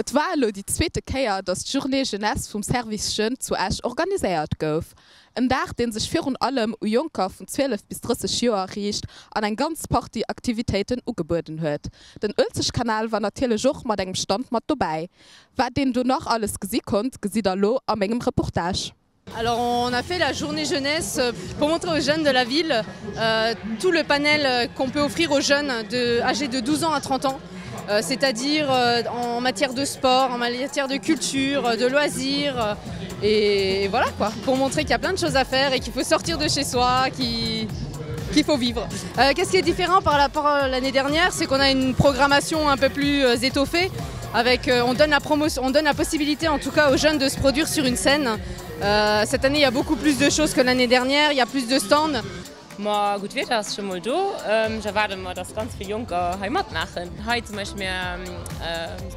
Et war lo die zweete Käier, dass die Journée Jeunesse vom Service Jeune zu Esch organisiert gouf. Ein Tag, den sich für allem u Junker von 12 bis 30 Jahren riecht, an ein ganz Party Aktivitäten ugeboten huet. Den Ulzig-Kanal war natürlich auch mit einem Stand mit dabei. Was den du noch alles gesehen konnt, gesieht er lo an meinem Reportage. Alors on a fait la journée jeunesse pour montrer aux jeunes de la ville tout le panel qu'on peut offrir aux jeunes âgés de 12 ans à 30 ans. C'est-à-dire en matière de sport, en matière de culture, de loisirs. Et voilà quoi, pour montrer qu'il y a plein de choses à faire et qu'il faut sortir de chez soi, qu'il faut vivre. Qu'est-ce qui est différent par rapport à l'année dernière, c'est qu'on a une programmation un peu plus étoffée. On donne la possibilité en tout cas aux jeunes de se produire sur une scène. Cette année, il y a beaucoup plus de choses que l'année dernière, il y a plus de stands. Ma gut Wetter ist schon mal da. Ich erwarte mal, dass ganz viele Junge Heimat machen. Heute zum Beispiel mehr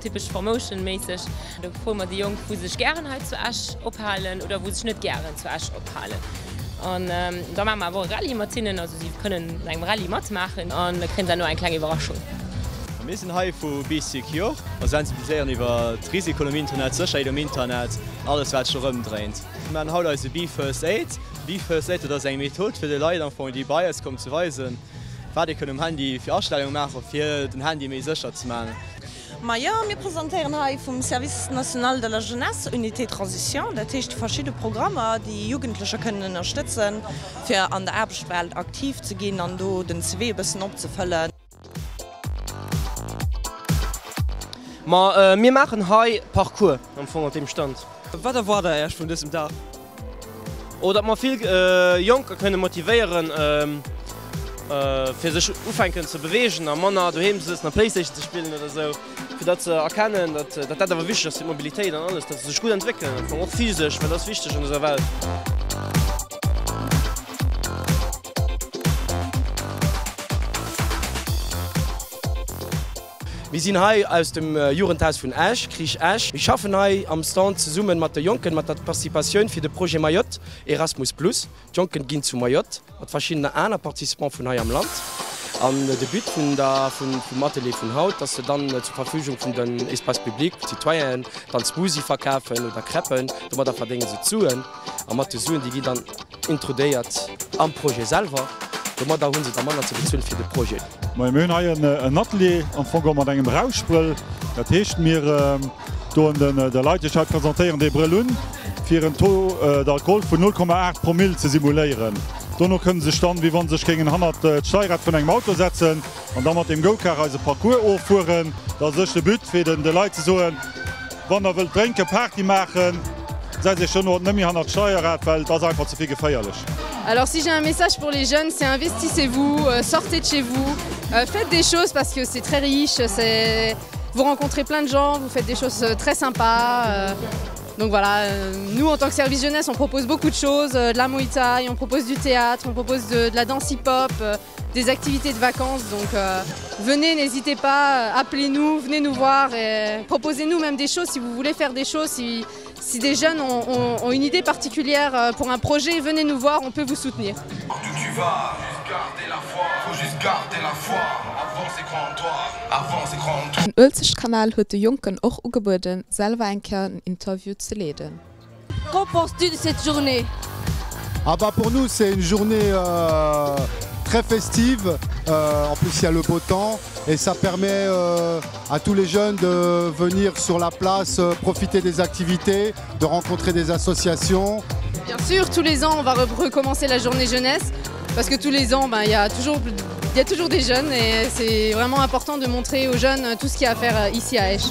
typisch Promotion-mäßig. Da freuen wir die Jungen, die sich gerne halt zu Asch abhalten oder wo sich nicht gerne zu Asch abhalten. Und da machen wir aber Rallye mit ihnen, also sie können einen Rallye mitmachen und da kriegen sie nur eine kleine Überraschung. Wir sind hier von BCQ. Wir sensibilisieren über das Risiko im Internet, Sicherheit im Internet, alles was schon rumdreht. Wir haben heute also Be-First Aid. Be-First Aid ist eine Methode für die Leute, die bei uns kommen, zu weisen, was sie im Handy für Ausstellungen machen, für den Handy mehr sicher zu machen. Ja, wir präsentieren hier vom Service National de la Jeunesse Unité Transition. Das heißt verschiedene Programme, die Jugendliche können unterstützen, für an der Arbeitswelt aktiv zu gehen und den CV ein bisschen abzufüllen. Wir machen hier Parcours am dem Stand. Was war da erst von diesem Tag? Oder man viele Junge können motivieren, für sich aufhängen zu bewegen, am Mann daheim zu sitzen, Playstation zu spielen oder so, für das zu erkennen, dass das aber wichtig ist, die Mobilität und alles, dass sie sich gut entwickeln, auch physisch, weil das wichtig ist in dieser Welt. Wir sind hier aus dem Jugendhaus von Esch, Kriech Esch. Wir arbeiten hier am Stand zusammen mit den Jungen, mit der Partizipation für das Projekt Mayotte, Erasmus+. Die Jungen gehen zu Mayotte, mit verschiedenen anderen Partizipanten von hier am Land. Am Debüt vom Atelier von Haut, dass sie dann zur Verfügung von den Espace Public, Citoyen, dann Smoothie verkaufen oder Crepen, da verdienen sie zu. Und mit den Suchen, die dann introduziert am Projekt selber. Da haben sie den Mann zu bezahlen für das Projekt. Wir haben hier ein Atelier mit einem Rauchsbrill. Das heißt, wir der Leute präsentieren die Brillen, für den Alkohol von 0,8 Promille zu simulieren. Dann können sie dann, wie wenn sie sich gegen 100 Steuerrad von einem Auto setzen und dann mit dem Go-Kart einen Parcours auffahren. Das ist der But für die Leute zu sagen, wenn er will trinken, Party machen, sei sich schon nicht mehr an der Steuerrad, weil das einfach zu viel gefährlich. Alors si j'ai un message pour les jeunes, c'est investissez-vous, sortez de chez vous, faites des choses parce que c'est très riche, vous rencontrez plein de gens, vous faites des choses très sympas. Donc voilà, nous en tant que service jeunesse, on propose beaucoup de choses, de la Muay Thai, on propose du théâtre, on propose de la danse hip-hop, des activités de vacances. Donc venez, n'hésitez pas, appelez-nous, venez nous voir et proposez-nous même des choses si vous voulez faire des choses. Si des jeunes ont une idée particulière pour un projet, venez nous voir, on peut vous soutenir. Tu vas juste garder la foi, faut juste garder la foi. Avance et crois en toi, avance et crois en toi. Den Ulzig-Kanal hat den Jungen auch angeboten, selber ein Interview zu leiten. Qu'en penses-tu de cette journée? Ah bah pour nous c'est une journée très festive. En plus il y a le beau temps et ça permet à tous les jeunes de venir sur la place, profiter des activités, de rencontrer des associations. Bien sûr, tous les ans on va recommencer la journée jeunesse parce que tous les ans il y a toujours des jeunes et c'est vraiment important de montrer aux jeunes tout ce qu'il y a à faire ici à Esch.